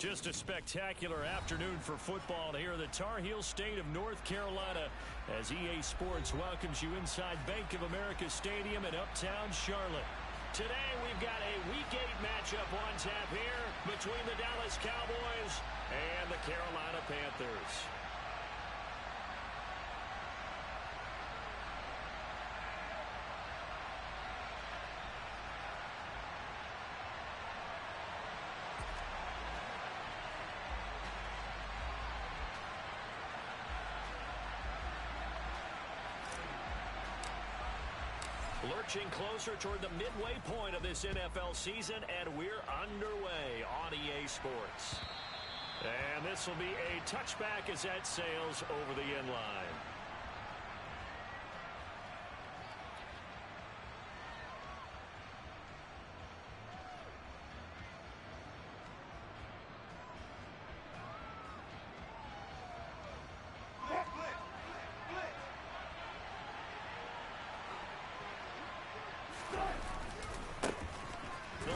Just a spectacular afternoon for football here in the Tar Heel state of North Carolina as EA Sports welcomes you inside Bank of America Stadium in Uptown Charlotte. Today we've got a Week 8 matchup on tap here between the Dallas Cowboys and the Carolina Panthers. Lurching closer toward the midway point of this NFL season, and we're underway on EA Sports. And this will be a touchback as that sails over the end line.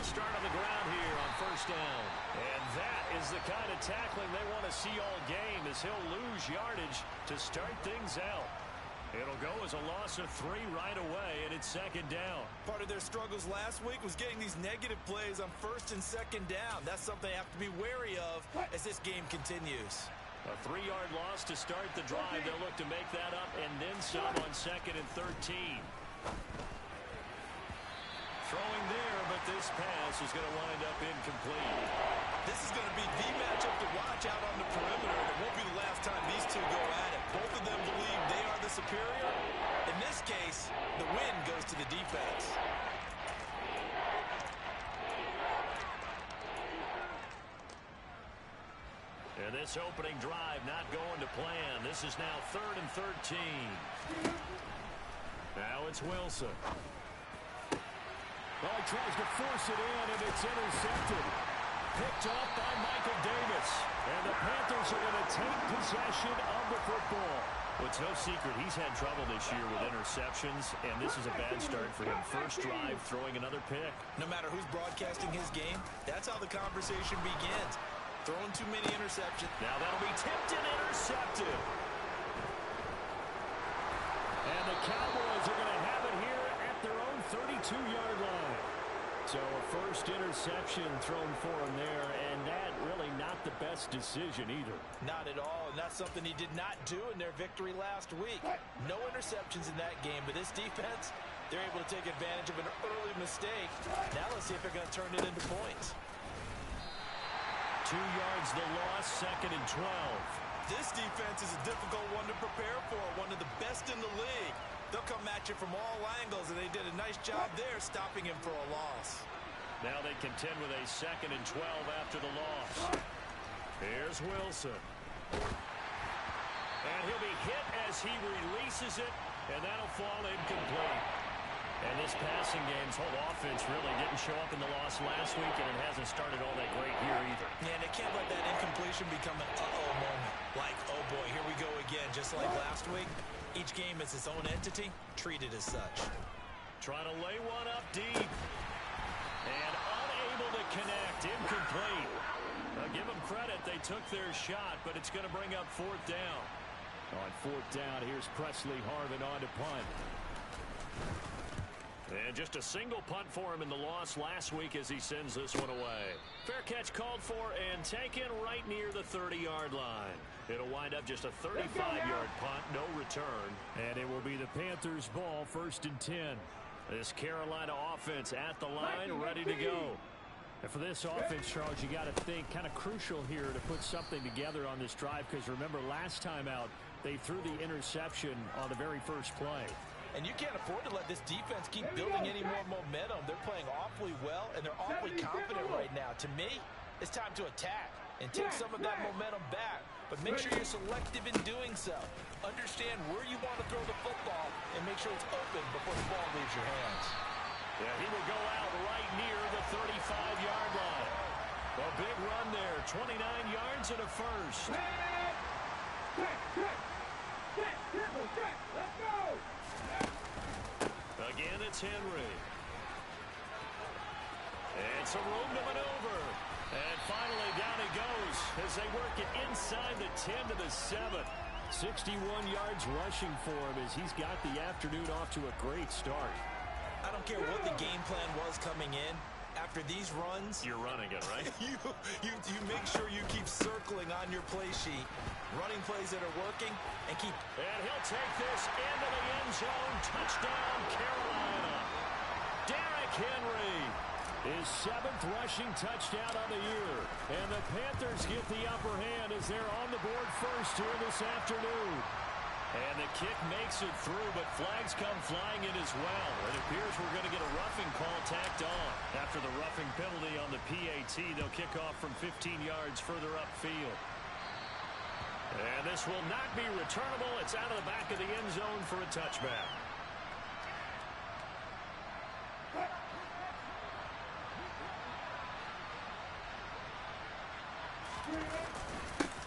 Start on the ground here on first down. And that is the kind of tackling they want to see all game, as he'll lose yardage to start things out. It'll go as a loss of 3 right away, and it's second down. Part of their struggles last week was getting these negative plays on first and second down. That's something they have to be wary of as this game continues. A 3-yard loss to start the drive. They'll look to make that up and then some on second and 13. Throwing there, but this pass is going to wind up incomplete. This is going to be the matchup to watch out on the perimeter. It won't be the last time these two go at it. Both of them believe they are the superior. In this case, the win goes to the defense. And this opening drive not going to plan. This is now 3rd and 13. Now it's Wilson. Well, he tries to force it in, and it's intercepted. Picked off by Michael Davis. And the Panthers are going to take possession of the football. Well, it's no secret he's had trouble this year with interceptions, and this is a bad start for him. First drive, throwing another pick. No matter who's broadcasting his game, that's how the conversation begins. Throwing too many interceptions. Now that'll be tipped and intercepted. And the Cowboys are going to have it here at their own 32-yard line. So a first interception thrown for him there, and that really not the best decision either. Not at all, and that's something he did not do in their victory last week. No interceptions in that game, but this defense, they're able to take advantage of an early mistake. Now let's see if they're going to turn it into points. 2 yards the loss, second and 12. This defense is a difficult one to prepare for, one of the best in the league. They'll come at you from all angles, and they did a nice job there stopping him for a loss. Now they contend with a second and 12 after the loss. Here's Wilson. And he'll be hit as he releases it, and that'll fall incomplete. And this passing game's whole offense really didn't show up in the loss last week, and it hasn't started all that great here either. Yeah, and they can't let that incompletion become an uh-oh moment. Like, oh boy, here we go again, just like last week. Each game is its own entity, treated as such. Trying to lay one up deep. And unable to connect, incomplete. Now give them credit, they took their shot, but it's going to bring up 4th down. On 4th down, here's Presley Harvin on to punt. And just a single punt for him in the loss last week as he sends this one away. Fair catch called for and taken right near the 30-yard line. It'll wind up just a 35-yard punt, no return. And it will be the Panthers' ball, 1st and 10. This Carolina offense at the line, ready to go. And for this offense, Charles, you got to think kind of crucial here to put something together on this drive, because remember last time out, they threw the interception on the very first play. And you can't afford to let this defense keep building any more momentum. They're playing awfully well, and they're awfully confident right now. To me, it's time to attack and take some of that momentum back. But make sure you're selective in doing so. Understand where you want to throw the football and make sure it's open before the ball leaves your hands. Yeah, he will go out right near the 35-yard line. A big run there, 29 yards and a first. Let's go! Again, it's Henry. And some room to maneuver. And finally, down he goes as they work it inside the 10 to the 7. 61 yards rushing for him as he's got the afternoon off to a great start. I don't care what the game plan was coming in. After these runs, you're running it, right? you make sure you keep circling on your play sheet, running plays that are working, and keep. And he'll take this into the end zone. Touchdown, Carolina. Derrick Henry, his 7th rushing touchdown of the year. And the Panthers get the upper hand as they're on the board first here this afternoon. And the kick makes it through, but flags come flying in as well. It appears we're going to get a roughing call tacked on. After the roughing penalty on the PAT, they'll kick off from 15 yards further upfield. And this will not be returnable. It's out of the back of the end zone for a touchback.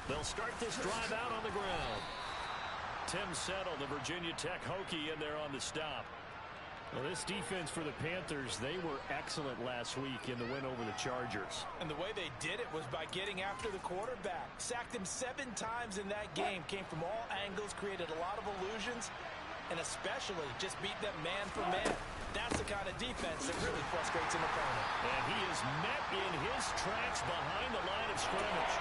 They'll start this drive out on the ground. Tim Settle, the Virginia Tech Hokie, in there on the stop. Well, this defense for the Panthers, they were excellent last week in the win over the Chargers. And the way they did it was by getting after the quarterback. Sacked him 7 times in that game. Came from all angles, created a lot of illusions, and especially just beat them man for man. That's the kind of defense that really frustrates an opponent. And he is met in his tracks behind the line of scrimmage.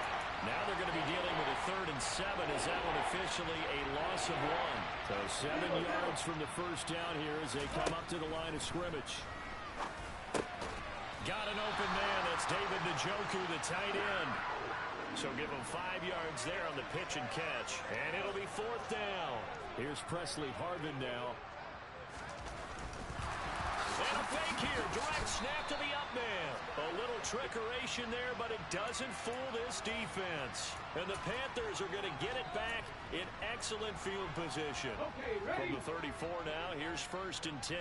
Now they're going to be dealing with a 3rd and 7 as that one officially a loss of 1. So 7 yards from the first down here as they come up to the line of scrimmage. Got an open man. That's David Njoku, the tight end. So give him 5 yards there on the pitch and catch. And it'll be 4th down. Here's Presley Harvin now. And a fake here. Direct snap to the up man. A little trickeration there, but it doesn't fool this defense. And the Panthers are going to get it back in excellent field position. From the 34 now, here's 1st and 10.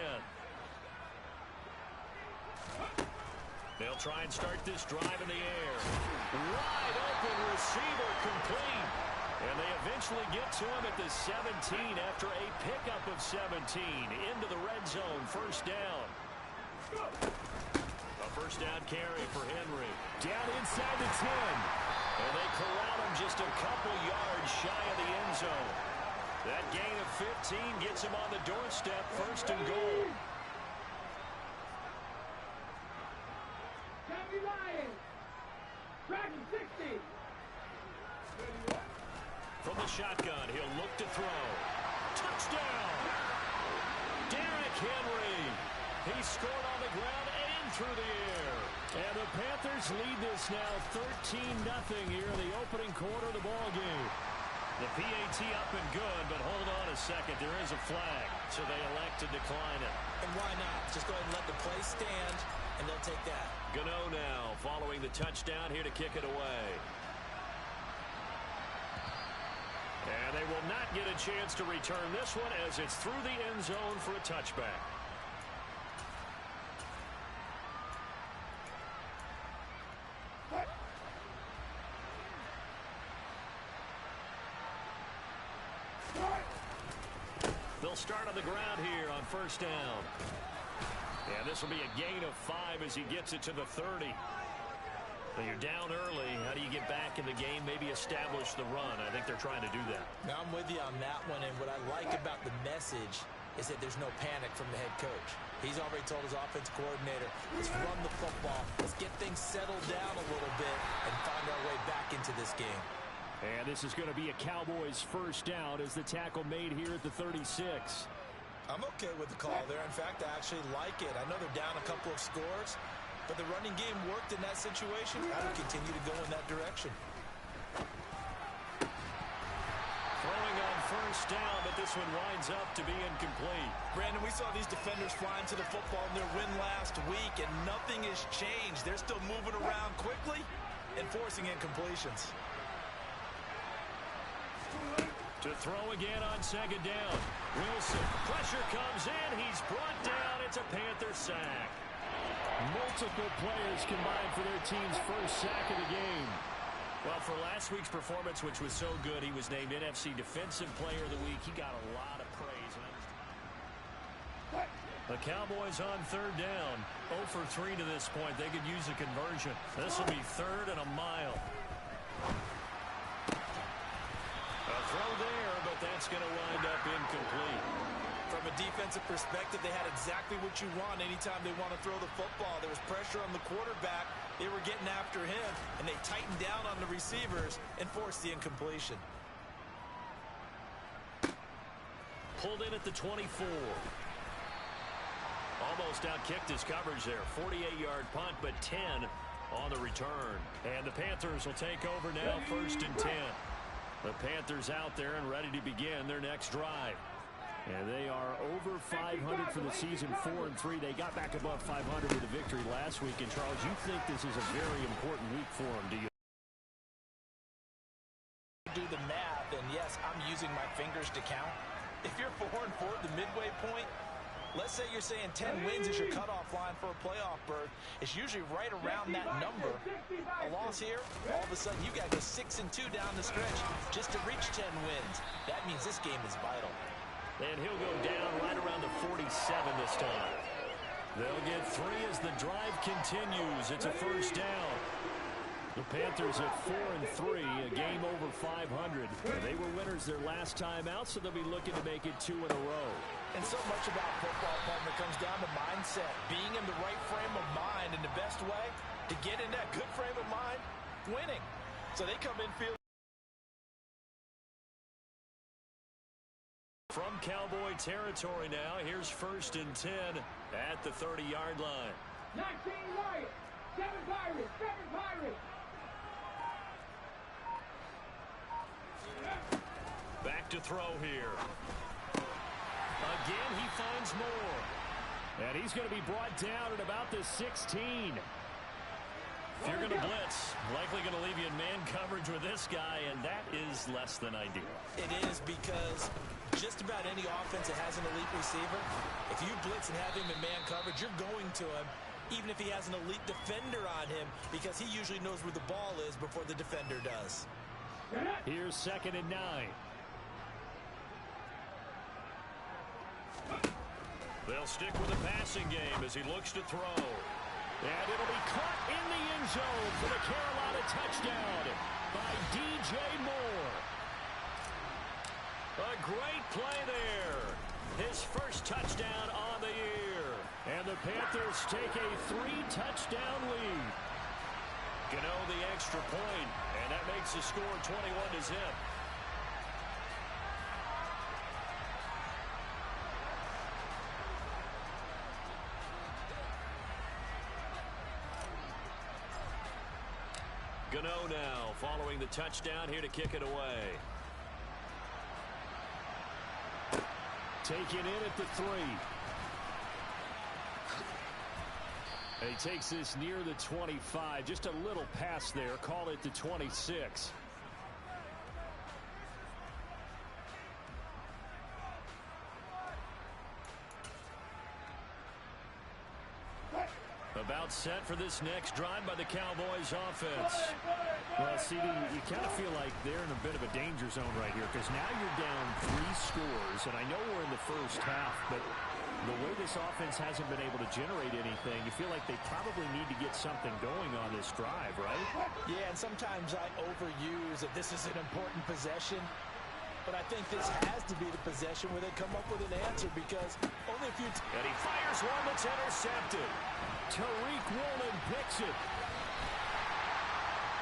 They'll try and start this drive in the air. Wide open receiver complete. And they eventually get to him at the 17 after a pickup of 17 into the red zone. 1st down. A 1st down carry for Henry. Down inside the 10. And they corral him just a couple yards shy of the end zone. That gain of 15 gets him on the doorstep. 1st and goal. Dragon 60. From the shotgun, he'll look to throw. Touchdown! Derrick Henry. He scored on the ground and through the air. And the Panthers lead this now 13-0 here in the opening quarter of the ball game. The PAT up and good, but hold on a second. There is a flag, so they elect to decline it. And why not? Just go ahead and let the play stand, and they'll take that. Gano now following the touchdown here to kick it away. And they will not get a chance to return this one as it's through the end zone for a touchback. They'll start on the ground here on 1st down. And this will be a gain of 5 as he gets it to the 30. When you're down early, how do you get back in the game, maybe establish the run? I think they're trying to do that. Now, I'm with you on that one, and what I like about the message is that there's no panic from the head coach. He's already told his offense coordinator, let's run the football, let's get things settled down a little bit and find our way back into this game. And this is going to be a Cowboys 1st down as the tackle made here at the 36. I'm okay with the call there. In fact, I actually like it. I know they're down a couple of scores, but the running game worked in that situation. I would continue to go in that direction. Throwing on 1st down, but this one winds up to be incomplete. Brandon, we saw these defenders flying to the football in their win last week, and nothing has changed. They're still moving around quickly and forcing incompletions. To throw again on 2nd down. Wilson, pressure comes in. He's brought down. It's a Panther sack. Multiple players combined for their team's 1st sack of the game. Well, for last week's performance, which was so good, he was named NFC Defensive Player of the Week. He got a lot of praise. The Cowboys on third down. 0 for 3 to this point. They could use a conversion. This will be 3rd and a mile. A throw there, but that's going to wind up incomplete. From a defensive perspective, they had exactly what you want anytime they want to throw the football. There was pressure on the quarterback. They were getting after him, and they tightened down on the receivers and forced the incompletion. Pulled in at the 24. Almost outkicked his coverage there. 48-yard punt, but 10 on the return. And the Panthers will take over now, 1st and 10. The Panthers out there and ready to begin their next drive. And they are over 500 for the season, 4 and 3. They got back above 500 with a victory last week. And, Charles, you think this is a very important week for them, do you? Do the math, and yes, I'm using my fingers to count. If you're 4 and 4 at the midway point, let's say you're saying 10 wins is your cutoff line for a playoff berth. It's usually right around that number. A loss here, all of a sudden you got to go 6 and 2 down the stretch just to reach 10 wins. That means this game is vital. And he'll go down right around the 47 this time. They'll get 3 as the drive continues. It's a 1st down. The Panthers at 4 and 3, a game over 500. They were winners their last time out, so they'll be looking to make it 2 in a row. And so much about football, partner, comes down to mindset. Being in the right frame of mind, and the best way to get in that good frame of mind, winning. So they come in field. From Cowboy territory now, here's 1st and 10 at the 30-yard line. 19 Lions, 7 Pirates, 7 Pirates. Back to throw here. Again, he finds more. And he's going to be brought down at about the 16. If you're going to blitz, likely going to leave you in man coverage with this guy, and that is less than ideal. It is, because just about any offense that has an elite receiver, if you blitz and have him in man coverage, you're going to him, even if he has an elite defender on him, because he usually knows where the ball is before the defender does. Here's 2nd and 9. They'll stick with the passing game as he looks to throw. And it'll be caught in the end zone for the Carolina touchdown by DJ Moore. A great play there. His first touchdown on the year. And the Panthers take a 3-touchdown lead. Gano the extra point, and that makes the score 21-0. Gano now following the touchdown here to kick it away. Taken in at the 3. And he takes this near the 25. Just a little pass there. Call it the 26. About set for this next drive by the Cowboys offense. Well, CD, you kind of feel like they're in a bit of a danger zone right here, because now you're down 3 scores, and I know we're in the first half, but the way this offense hasn't been able to generate anything, you feel like they probably need to get something going on this drive, right? Yeah, and sometimes I overuse that this is an important possession, but I think this has to be the possession where they come up with an answer, because only a few... And he fires one that's intercepted. Tariq Woolen picks it.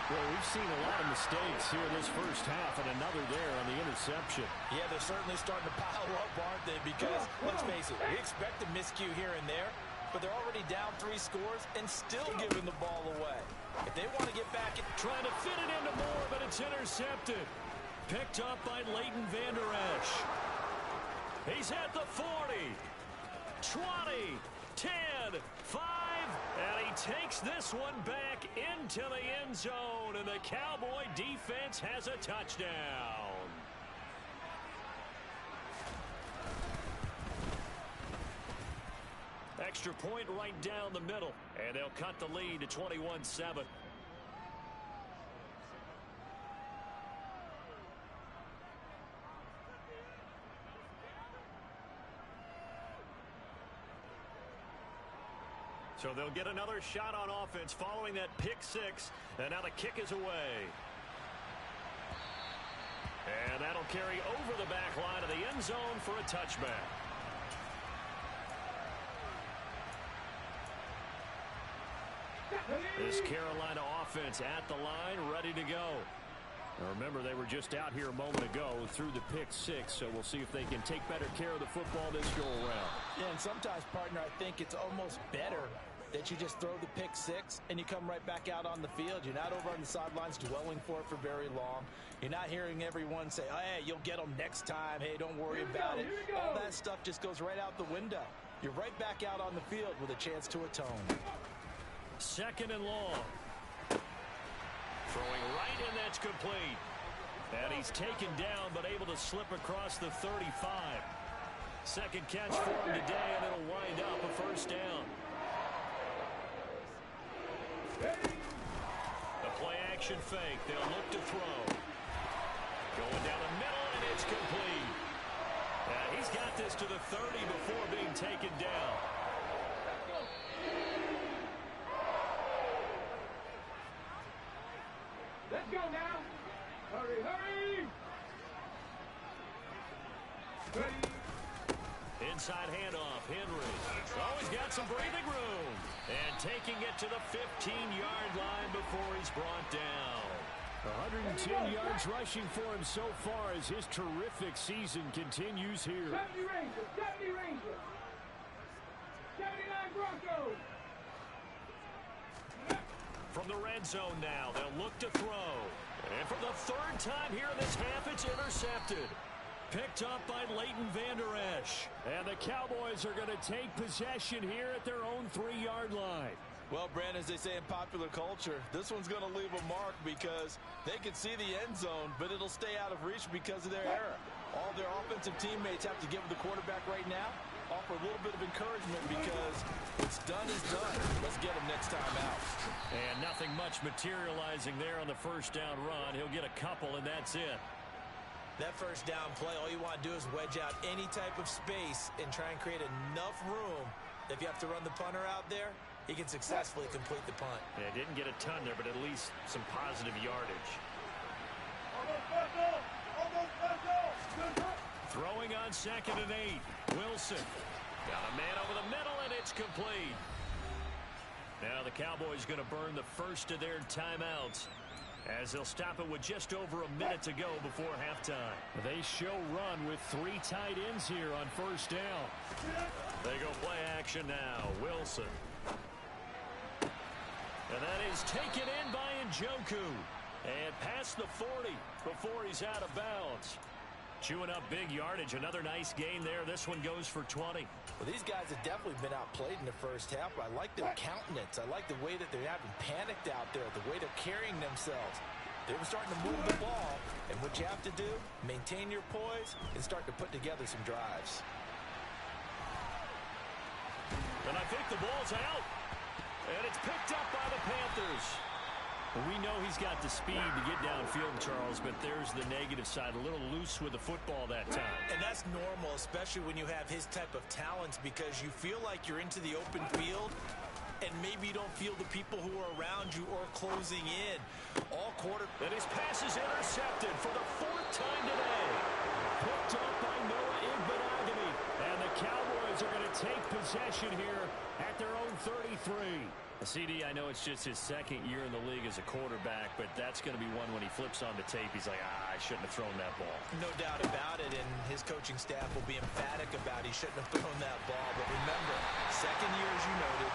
Well, we've seen a lot of mistakes here this first half, and another there on the interception. Yeah, they're certainly starting to pile up, aren't they? Because, let's face it, we expect a miscue here and there, but they're already down 3 scores and still giving the ball away. If they want to get back... Trying to fit it into Moore, but it's intercepted. Picked up by Leighton Vander Esch. He's at the 40, 20, 10, 5, and he takes this one back into the end zone, and the Cowboy defense has a touchdown. Extra point right down the middle, and they'll cut the lead to 21-7. So they'll get another shot on offense following that pick six. And now the kick is away. And that'll carry over the back line of the end zone for a touchback. This Carolina offense at the line, ready to go. Now remember, they were just out here a moment ago through the pick six, so we'll see if they can take better care of the football this go-around. Yeah, and sometimes, partner, I think it's almost better that you just throw the pick six and you come right back out on the field. You're not over on the sidelines dwelling for it for very long. You're not hearing everyone say, oh, hey, you'll get them next time. Hey, don't worry about it. All that stuff just goes right out the window. You're right back out on the field with a chance to atone. Second and long. Throwing right, and that's complete. And he's taken down, but able to slip across the 35. Second catch for him today, and it'll wind up a first down. The play-action fake. They'll look to throw. Going down the middle, and it's complete. He's got this to the 30 before being taken down. Let's go now. Hurry, hurry. Ready. Inside handoff, Henry. Oh, he's got some breathing room. And taking it to the 15-yard line before he's brought down. 110 yards rushing for him so far as his terrific season continues here. 70 Rangers, 70 Rangers. 79 Broncos. From the red zone now, they'll look to throw. And for the third time here in this half, it's intercepted. Picked up by Leighton Vander Esch. And the Cowboys are going to take possession here at their own 3-yard line. Well, Brandon, as they say in popular culture, this one's going to leave a mark because they can see the end zone, but it'll stay out of reach because of their error. All their offensive teammates have to give the quarterback right now, offer a little bit of encouragement because what's done is done. Let's get him next time out. And nothing much materializing there on the first down run. He'll get a couple, and that's it. That first down play, all you want to do is wedge out any type of space and try and create enough room that if you have to run the punter out there, he can successfully complete the punt. Yeah, didn't get a ton there, but at least some positive yardage. Throwing on 2nd and 8. Wilson. Got a man over the middle, and it's complete. Now the Cowboys going to burn the first of their timeouts as they'll stop it with just over a minute to go before halftime. They show run with 3 tight ends here on first down. They go play action now. Wilson. And that is taken in by Njoku. And past the 40 before he's out of bounds. Chewing up big yardage. Another nice gain there. This one goes for 20. Well, these guys have definitely been outplayed in the first half. I like their countenance. I like the way that they're having panicked out there, the way they're carrying themselves. They were starting to move the ball. And what you have to do, maintain your poise and start to put together some drives. And I think the ball's out. And it's picked up by the Panthers. We know he's got the speed to get downfield, Charles, but there's the negative side. A little loose with the football that time. And that's normal, especially when you have his type of talents, because you feel like you're into the open field and maybe you don't feel the people who are around you or closing in. All quarter. And his pass is intercepted for the 4th time today. Picked up by Noah Igbenogany. And the Cowboys are going to take possession here at their own 33. CD, I know it's just his 2nd year in the league as a quarterback, but that's going to be one when he flips on the tape. He's like, I shouldn't have thrown that ball. No doubt about it, and his coaching staff will be emphatic about he shouldn't have thrown that ball. But remember, 2nd year, as you noted,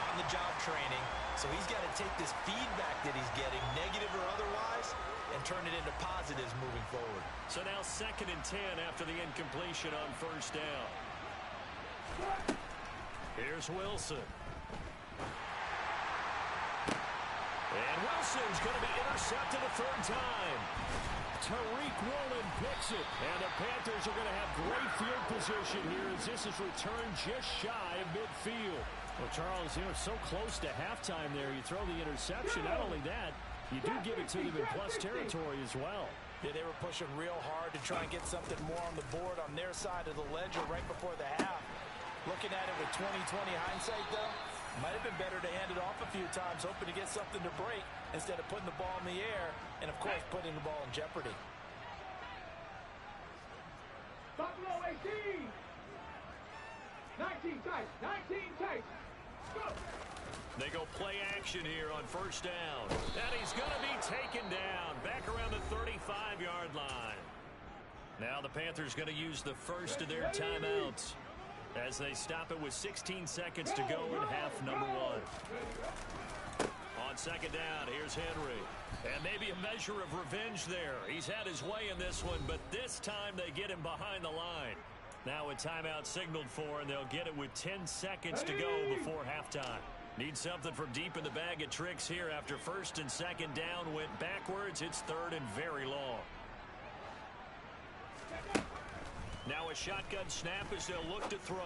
on-the-job training, so he's got to take this feedback that he's getting, negative or otherwise, and turn it into positives moving forward. So now 2nd and 10 after the incompletion on first down. Here's Wilson. And Wilson's going to be intercepted a 3rd time. Tariq Woolen picks it. And the Panthers are going to have great field position here as this is returned just shy of midfield. Well, Charles, so close to halftime there. You throw the interception. Not only that, you do give it to them in plus territory as well. Yeah, they were pushing real hard to try and get something more on the board on their side of the ledger right before the half. Looking at it with 20/20 hindsight, though, Might have been better to hand it off a few times, hoping to get something to break instead of putting the ball in the air and, of course, putting the ball in jeopardy. Buffalo 18. 19 tight. 19 tight. Go. They go play action here on first down. And he's going to be taken down back around the 35-yard line. Now the Panthers going to use the first of their timeouts as they stop it with 16 seconds to go in half number one. On second down, here's Henry. And maybe a measure of revenge there. He's had his way in this one, but this time they get him behind the line. Now a timeout signaled for, and they'll get it with 10 seconds to go before halftime. Need something from deep in the bag of tricks here after first and second down went backwards. It's third and very long. Now a shotgun snap as they'll look to throw.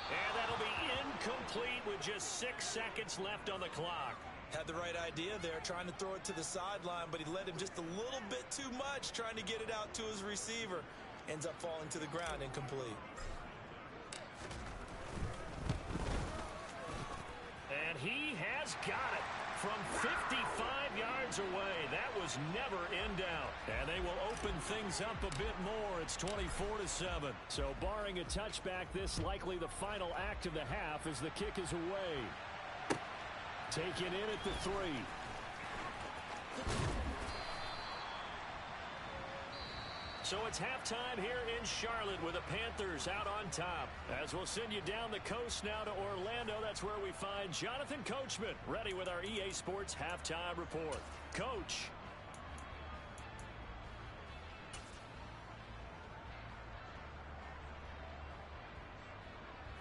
And that'll be incomplete with just 6 seconds left on the clock. Had the right idea there, trying to throw it to the sideline, but he led him just a little bit too much, trying to get it out to his receiver. Ends up falling to the ground, incomplete. And he has got it from 55 yards away. That was never in doubt. And they will open things up a bit more. It's 24-7. So barring a touchback, this likely the final act of the half as the kick is away. Taken in at the 3. So it's halftime here in Charlotte with the Panthers out on top. As we'll send you down the coast now to Orlando, that's where we find Jonathan Coachman ready with our EA Sports halftime report. Coach.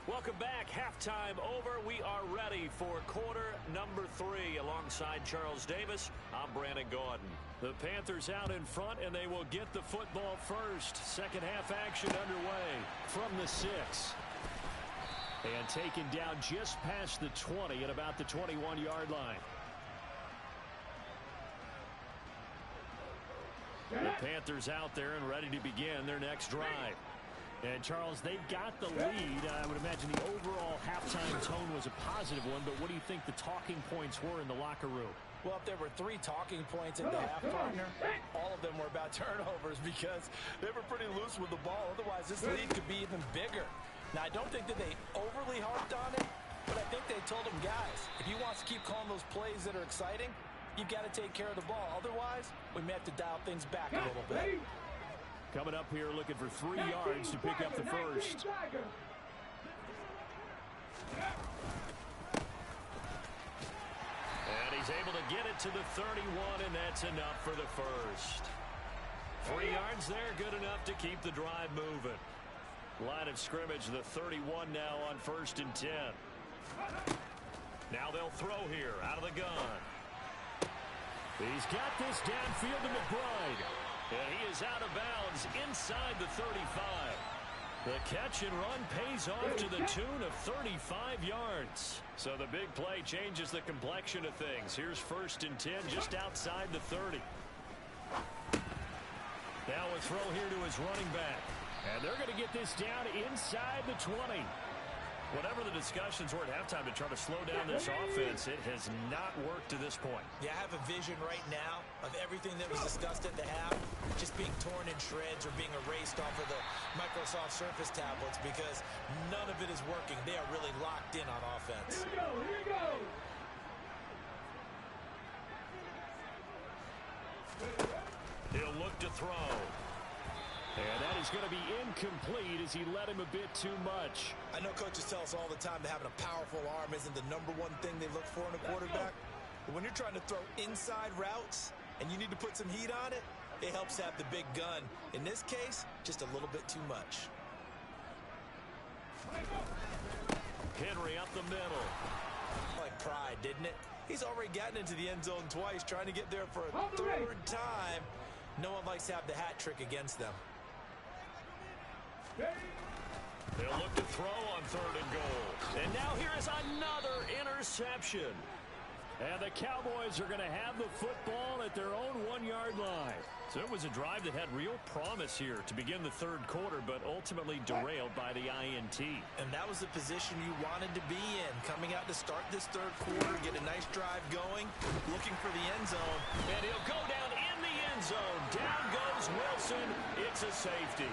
Welcome back. Halftime over. We are ready for quarter number 3. Alongside Charles Davis, I'm Brandon Gaudin. The Panthers out in front, and they will get the football first. Second half action underway from the 6. And taken down just past the 20 at about the 21-yard line. The Panthers out there and ready to begin their next drive. And, Charles, they've got the lead. I would imagine the overall halftime tone was a positive one, but what do you think the talking points were in the locker room? Well, if there were 3 talking points at the half, partner, all of them were about turnovers because they were pretty loose with the ball. Otherwise, this lead could be even bigger. Now, I don't think that they overly harped on it, but I think they told them, guys, if you want to keep calling those plays that are exciting, you've got to take care of the ball. Otherwise, we may have to dial things back a little bit. Coming up here looking for 3 yards to pick up the first. And he's able to get it to the 31, and that's enough for the first. 3 yards there, good enough to keep the drive moving. Line of scrimmage, the 31 now on first and 10. Now they'll throw here out of the gun. He's got this downfield to McBride. And he is out of bounds inside the 35. The catch and run pays off to the tune of 35 yards. So the big play changes the complexion of things. Here's first and 10 just outside the 30. Now a throw here to his running back. And they're going to get this down inside the 20. Whatever the discussions were at halftime to try to slow down this offense, it has not worked to this point. Yeah, I have a vision right now of everything that was discussed at the half just being torn in shreds or being erased off of the Microsoft Surface tablets because none of it is working. They are really locked in on offense. Here we go. He'll look to throw. And that is going to be incomplete as he led him a bit too much. I know coaches tell us all the time that having a powerful arm isn't the #1 thing they look for in a quarterback. But when you're trying to throw inside routes and you need to put some heat on it, it helps to have the big gun. In this case, just a little bit too much. Henry up the middle. Like pride, didn't it? He's already gotten into the end zone twice, trying to get there for a 3rd time. No one likes to have the hat trick against them. They'll look to throw on 3rd and goal. And now here is another interception. And the Cowboys are going to have the football at their own 1-yard line. So it was a drive that had real promise here to begin the third quarter, but ultimately derailed by the INT. And that was the position you wanted to be in. Coming out to start this third quarter, get a nice drive going, looking for the end zone. And he'll go down in the end zone. Down goes Wilson. It's a safety.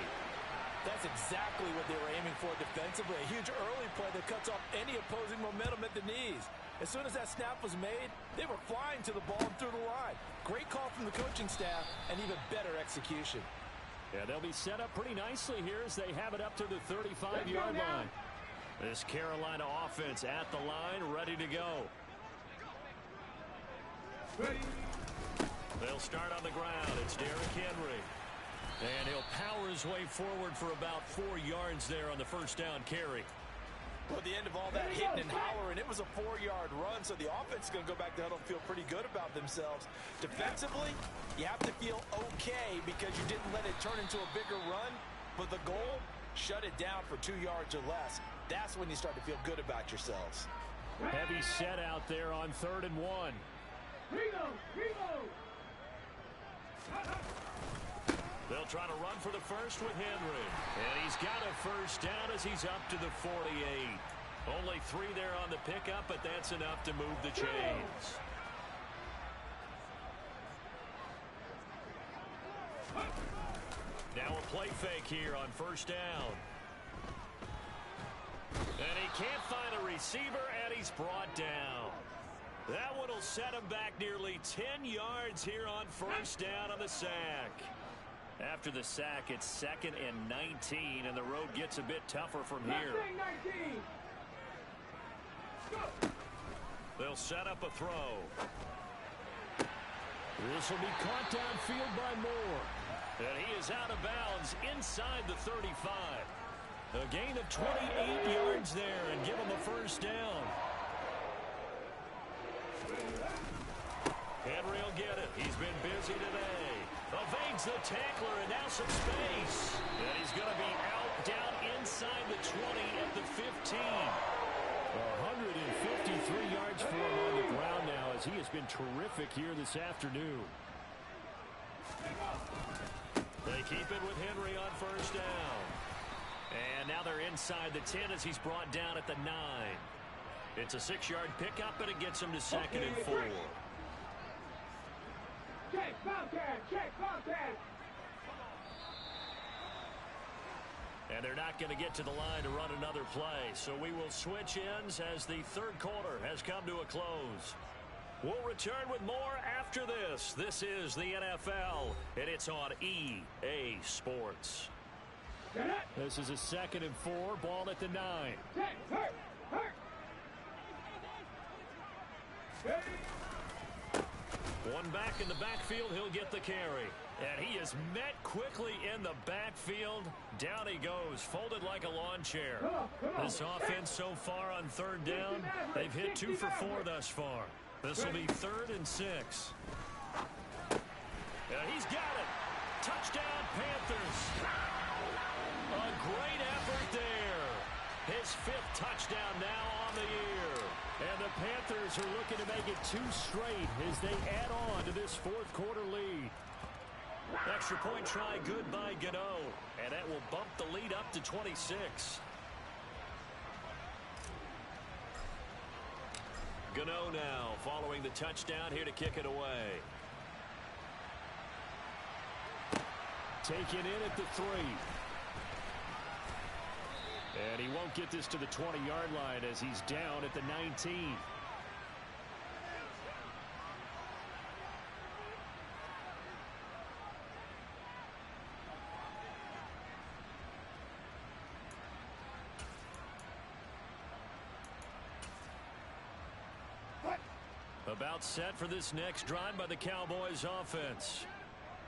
That's exactly what they were aiming for defensively. A huge early play that cuts off any opposing momentum at the knees. As soon as that snap was made, they were flying to the ball and through the line. Great call from the coaching staff and even better execution. Yeah, they'll be set up pretty nicely here as they have it up to the 35-yard line. This Carolina offense at the line, ready to go. Ready. They'll start on the ground. It's Derrick Henry. And he'll power his way forward for about 4 yards there on the first down carry. Well, at the end of all that hitting and hollering, it was a 4-yard run, so the offense is going to go back to huddle and feel pretty good about themselves. Defensively, you have to feel okay because you didn't let it turn into a bigger run, but the goal, shut it down for 2 yards or less. That's when you start to feel good about yourselves. Heavy set out there on 3rd and 1. They'll try to run for the first with Henry. And he's got a first down as he's up to the 48. Only 3 there on the pickup, but that's enough to move the chains. Now a play fake here on first down. And he can't find a receiver, and he's brought down. That one will set him back nearly 10 yards here on first down on the sack. After the sack, it's 2nd and 19, and the road gets a bit tougher from here. They'll set up a throw. This will be caught downfield by Moore. And he is out of bounds inside the 35. A gain of 28 yards there and give him a first down. Henry will get it. He's been busy today. Evades the tackler and now some space. And he's going to be out down inside the 20 at the 15. 153 yards for him on the ground now as he has been terrific here this afternoon. They keep it with Henry on first down. And now they're inside the 10 as he's brought down at the 9. It's a 6-yard pickup, and it gets him to 2nd and 4. Check, Bobcat. And they're not going to get to the line to run another play. So we will switch ends as the third quarter has come to a close. We'll return with more after this. This is the NFL, and it's on EA Sports. This is a 2nd and 4, ball at the 9. One back in the backfield, he'll get the carry. And he is met quickly in the backfield. Down he goes, folded like a lawn chair. This offense so far on 3rd down, they've hit 2 for 4 thus far. This will be 3rd and 6. He's got it. Touchdown, Panthers. A great effort there. His 5th touchdown now on the year. And the Panthers are looking to make it 2 straight as they add on to this 4th quarter lead. Extra point try good by Gano. And that will bump the lead up to 26. Gano now following the touchdown here to kick it away. Taken in at the 3. And he won't get this to the 20-yard line as he's down at the 19. About set for this next drive by the Cowboys offense.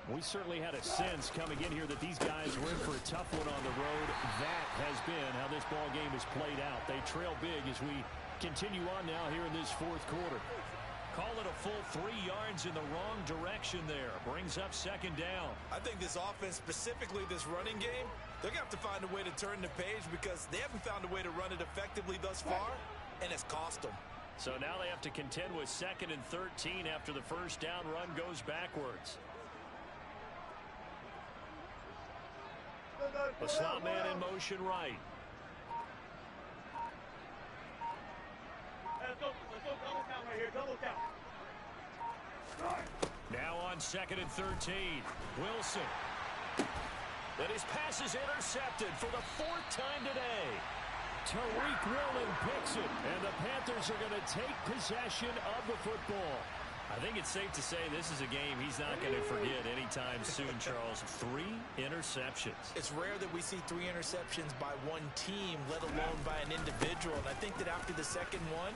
We certainly had a sense coming in here that these guys were in for a tough one on the road. That has been how this ball game has played out. They trail big as we continue on now here in this 4th quarter. Call it a full 3 yards in the wrong direction there. Brings up 2nd down. I think this offense, specifically this running game, they're going to have to find a way to turn the page because they haven't found a way to run it effectively thus far, and it's cost them. So now they have to contend with 2nd and 13 after the first down run goes backwards. The slot man in motion right. Let's go double count right here, double count. Now on 2nd and 13. Wilson. But his pass is intercepted for the 4th time today. Tariq Woolen picks it, and the Panthers are going to take possession of the football. I think it's safe to say this is a game he's not going to forget anytime soon, Charles. 3 interceptions. It's rare that we see 3 interceptions by one team, let alone by an individual. And I think that after the second one,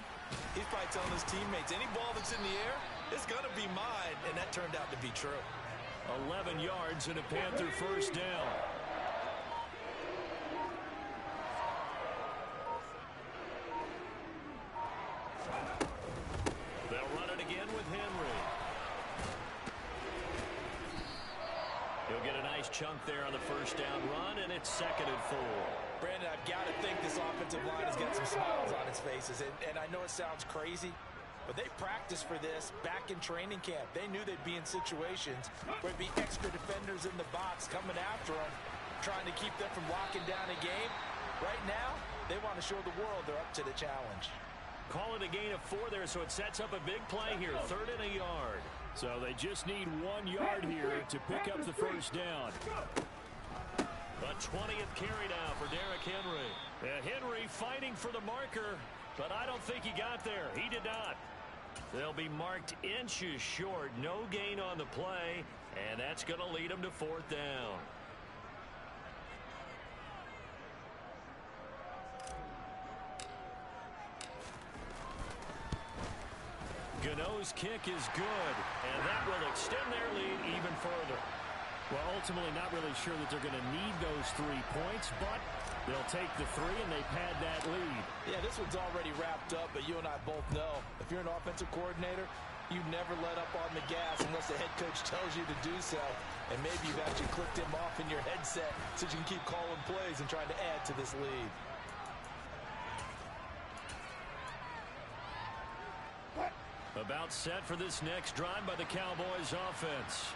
he's probably telling his teammates, any ball that's in the air, it's going to be mine. And that turned out to be true. 11 yards and a Panther first down. They'll run it again with Henry. He'll get a nice chunk there on the first down run, and it's 2nd and 4. Brandon, I've got to think this offensive line has got some smiles on its faces. And I know it sounds crazy, but they practiced for this back in training camp. They knew they'd be in situations where there'd be extra defenders in the box coming after them, trying to keep them from locking down a game. Right now, they want to show the world they're up to the challenge. Call it a gain of 4 there, so it sets up a big play here. 3rd and a yard. So they just need 1 yard here to pick up the first down. The 20th carry now for Derrick Henry. Henry fighting for the marker, but I don't think he got there. He did not. They'll be marked inches short. No gain on the play, and that's going to lead them to 4th down. Gano's kick is good, and that will extend their lead even further. Well, ultimately not really sure that they're going to need those 3 points, but they'll take the 3 and they pad that lead. Yeah, this one's already wrapped up, but you and I both know if you're an offensive coordinator, you never let up on the gas unless the head coach tells you to do so. And maybe you've actually clicked him off in your headset so you can keep calling plays and trying to add to this lead. About set for this next drive by the Cowboys offense.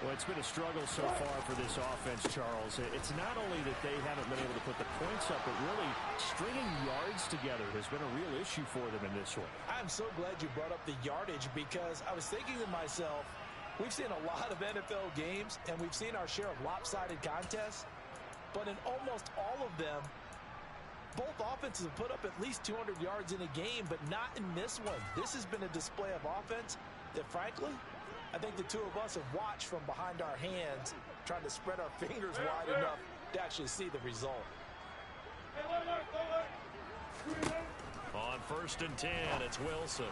Well, it's been a struggle so far for this offense, Charles. It's not only that they haven't been able to put the points up, but really stringing yards together has been a real issue for them in this one. I'm so glad you brought up the yardage because I was thinking to myself, we've seen a lot of NFL games and we've seen our share of lopsided contests, but in almost all of them, both offenses have put up at least 200 yards in a game, but not in this one. This has been a display of offense that, frankly, I think the two of us have watched from behind our hands, trying to spread our fingers wide enough to actually see the result. On 1st and 10, it's Wilson.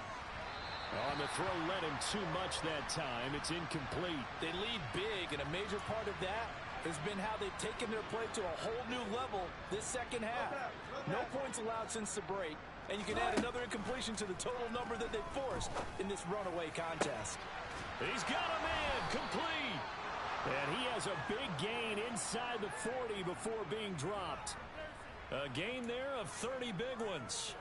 On the throw led him too much that time. It's incomplete. They lead big, and a major part of that has been how they've taken their play to a whole new level this second half. No points allowed since the break, and you can add another incompletion to the total number that they forced in this runaway contest. He's got a man complete. And he has a big gain inside the 40 before being dropped. A gain there of 30 big ones.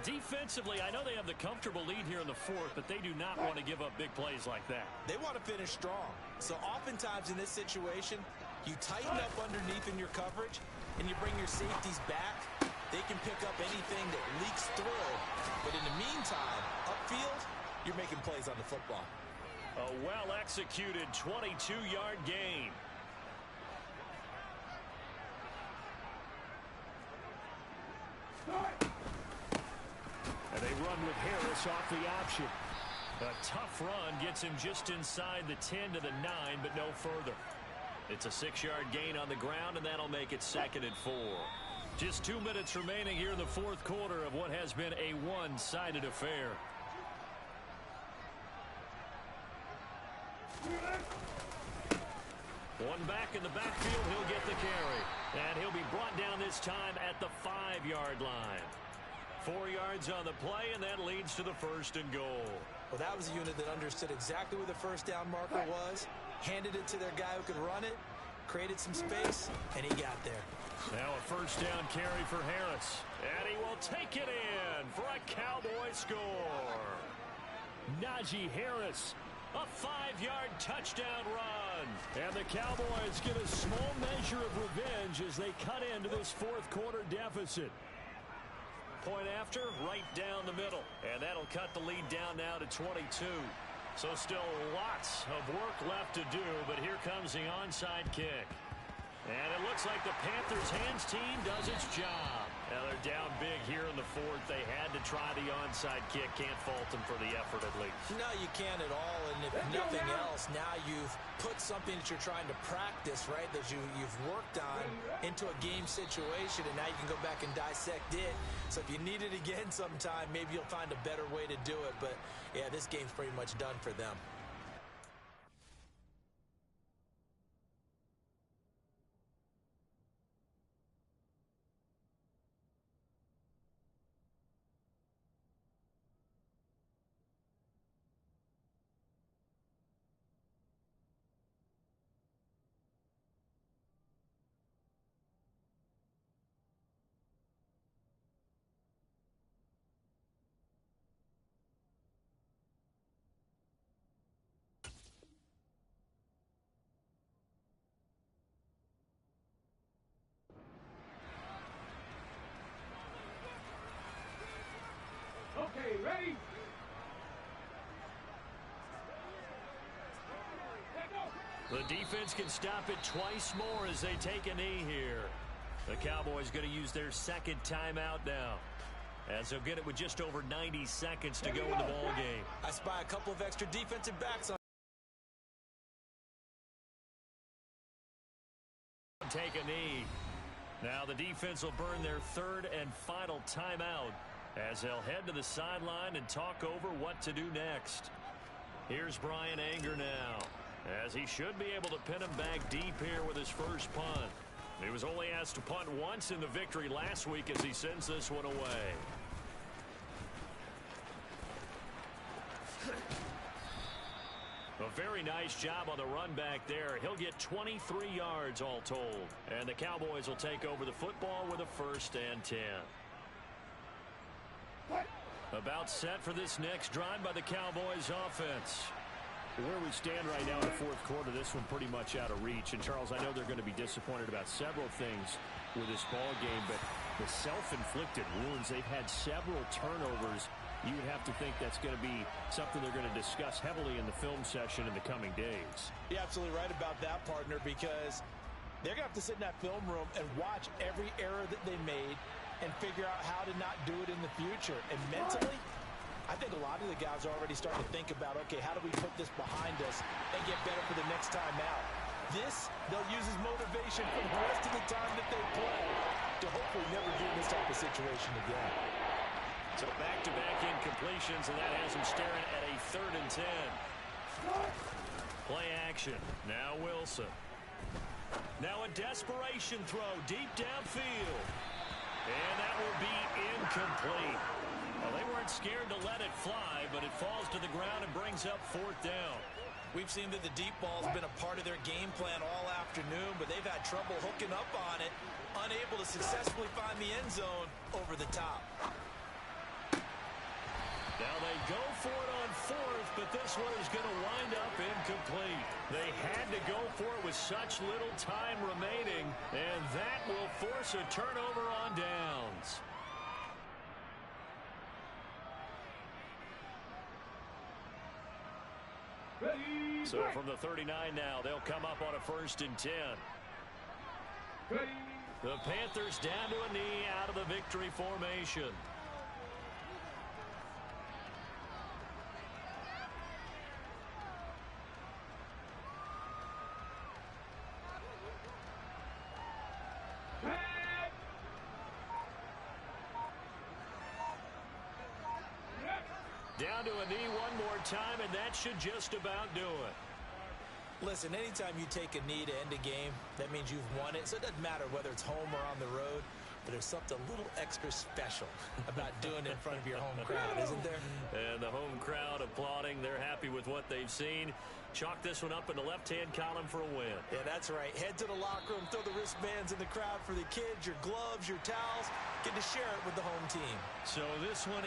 Defensively, I know they have the comfortable lead here in the 4th, but they do not want to give up big plays like that. They want to finish strong. So oftentimes in this situation, you tighten up underneath in your coverage, and you bring your safeties back. They can pick up anything that leaks through. But in the meantime, upfield, you're making plays on the football. A well-executed 22-yard gain. And they run with Harris off the option. A tough run gets him just inside the 10 to the 9, but no further. It's a 6-yard gain on the ground, and that'll make it 2nd and 4. Just 2 minutes remaining here in the 4th quarter of what has been a one-sided affair. One back in the backfield, he'll get the carry. And he'll be brought down this time at the 5-yard line. 4 yards on the play, and that leads to the 1st and goal. Well, that was a unit that understood exactly where the first down marker was, handed it to their guy who could run it, created some space, and he got there. Now a first down carry for Harris. And he will take it in for a Cowboy score. Najee Harris, a 5-yard touchdown run. And the Cowboys get a small measure of revenge as they cut into this fourth quarter deficit. Point after, right down the middle. And that'll cut the lead down now to 22. So still lots of work left to do, but here comes the onside kick. And it looks like the Panthers' hands team does its job. Now they're down big here in the fourth. They had to try the onside kick. Can't fault them for the effort at least. No, you can't at all. And if nothing else, now you've put something that you're trying to practice, right, that you've worked on into a game situation, and now you can go back and dissect it. So if you need it again sometime, maybe you'll find a better way to do it. But, yeah, this game's pretty much done for them. Okay, ready? The defense can stop it twice more as they take a knee here. The Cowboys going to use their second timeout now, as they'll get it with just over 90 seconds to go in the ball game. I spy a couple of extra defensive backs on. Take a knee. Now the defense will burn their third and final timeout as they'll head to the sideline and talk over what to do next. Here's Brian Anger now, as he should be able to pin him back deep here with his first punt. He was only asked to punt once in the victory last week as he sends this one away. A very nice job on the run back there. He'll get 23 yards all told. And the Cowboys will take over the football with a 1st and 10. About set for this next drive by the Cowboys offense. Where we stand right now in the fourth quarter, this one pretty much out of reach. And, Charles, I know they're going to be disappointed about several things with this ball game, but the self-inflicted wounds, they've had several turnovers. You would have to think that's going to be something they're going to discuss heavily in the film session in the coming days. You're absolutely right about that, partner, because they're going to have to sit in that film room and watch every error that they made and figure out how to not do it in the future. And mentally, I think a lot of the guys are already starting to think about, okay, how do we put this behind us and get better for the next time out? This, they'll use as motivation for the rest of the time that they play to hopefully never be in this type of situation again. So back-to-back incompletions, and that has them staring at a 3rd and 10. Play action. Now Wilson. Now a desperation throw deep downfield. And that will be incomplete. Well, they weren't scared to let it fly, but it falls to the ground and brings up 4th down. We've seen that the deep ball's been a part of their game plan all afternoon, but they've had trouble hooking up on it, unable to successfully find the end zone over the top. Now they go for it on 4th, but this one is going to wind up incomplete. They had to go for it with such little time remaining, and that will force a turnover on downs. So from the 39 now, they'll come up on a 1st and 10. The Panthers down to a knee out of the victory formation. Down to a knee one more time, and that should just about do it. Listen, anytime you take a knee to end a game, that means you've won it. So it doesn't matter whether it's home or on the road. but there's something a little extra special about doing it in front of your home crowd, isn't there? And the home crowd applauding. They're happy with what they've seen. Chalk this one up in the left-hand column for a win. Yeah, that's right. Head to the locker room, throw the wristbands in the crowd for the kids, your gloves, your towels. Get to share it with the home team. So this one